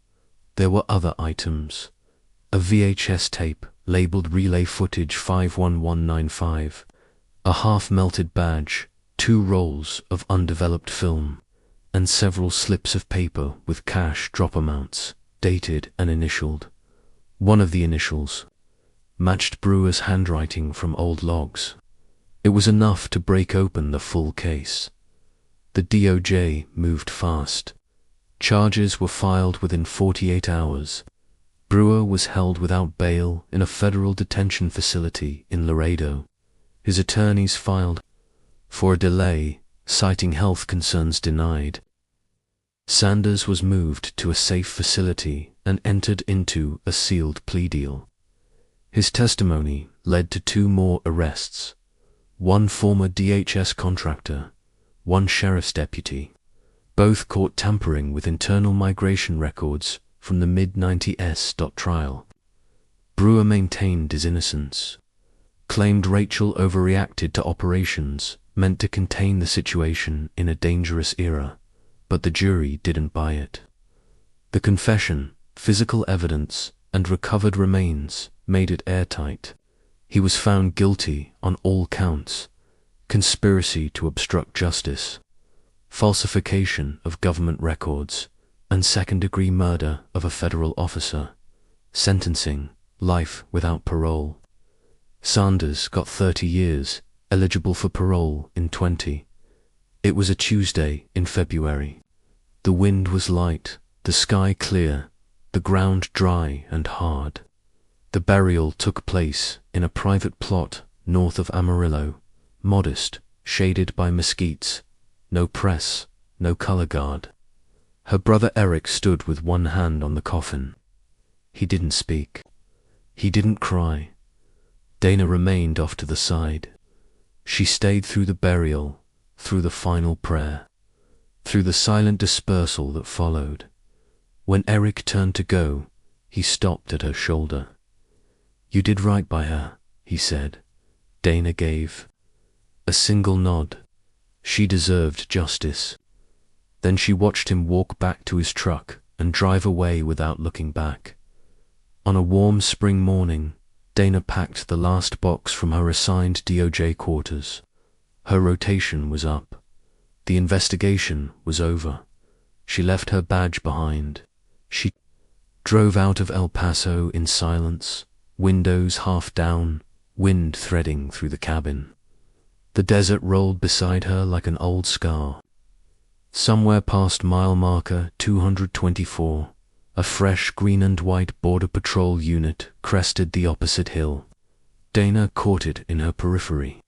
There were other items. A VHS tape labeled Relay Footage 51195, a half-melted badge, 2 rolls of undeveloped film, and several slips of paper with cash drop amounts, dated and initialed. One of the initials matched Brewer's handwriting from old logs. It was enough to break open the full case. The DOJ moved fast. Charges were filed within 48 hours. Brewer was held without bail in a federal detention facility in Laredo. His attorneys filed for a delay, citing health concerns denied. Sanders was moved to a safe facility and entered into a sealed plea deal. His testimony led to 2 more arrests. One former DHS contractor, one sheriff's deputy, both caught tampering with internal migration records from the mid-90s trial. Brewer maintained his innocence, claimed Rachel overreacted to operations meant to contain the situation in a dangerous era, but the jury didn't buy it. The confession, physical evidence, and recovered remains made it airtight. He was found guilty on all counts: conspiracy to obstruct justice, falsification of government records, and second-degree murder of a federal officer. Sentencing, life without parole. Sanders got 30 years, eligible for parole in 20. It was a Tuesday in February. The wind was light, the sky clear, the ground dry and hard. The burial took place in a private plot north of Amarillo, modest, shaded by mesquites, No press, no color guard. Her brother Eric stood with one hand on the coffin. He didn't speak. He didn't cry. Dana remained off to the side. She stayed through the burial, through the final prayer, through the silent dispersal that followed. When Eric turned to go, he stopped at her shoulder. "You did right by her," he said. Dana gave a single nod. She deserved justice. Then she watched him walk back to his truck and drive away without looking back. On a warm spring morning, Dana packed the last box from her assigned DOJ quarters. Her rotation was up. The investigation was over. She left her badge behind. She drove out of El Paso in silence, windows half down, wind threading through the cabin. The desert rolled beside her like an old scar. Somewhere past mile marker 224, a fresh green and white Border Patrol unit crested the opposite hill. Dana caught it in her periphery.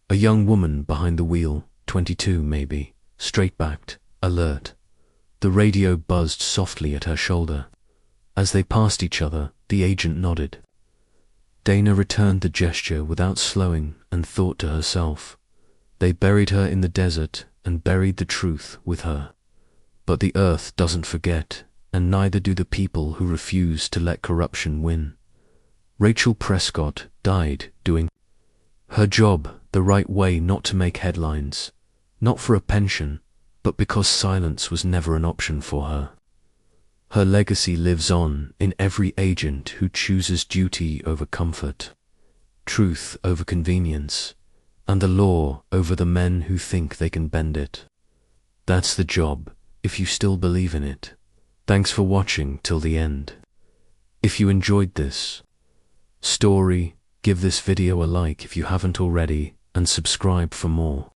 A young woman behind the wheel, 22 maybe, straight-backed, alert. The radio buzzed softly at her shoulder. As they passed each other, the agent nodded. Dana returned the gesture without slowing and thought to herself, "They buried her in the desert and buried the truth with her. But the earth doesn't forget, and neither do the people who refuse to let corruption win." Rachel Prescott died doing her job the right way, not to make headlines, not for a pension, but because silence was never an option for her. Her legacy lives on in every agent who chooses duty over comfort, truth over convenience, and the law over the men who think they can bend it. That's the job, if you still believe in it. Thanks for watching till the end. If you enjoyed this story, give this video a like if you haven't already, and subscribe for more.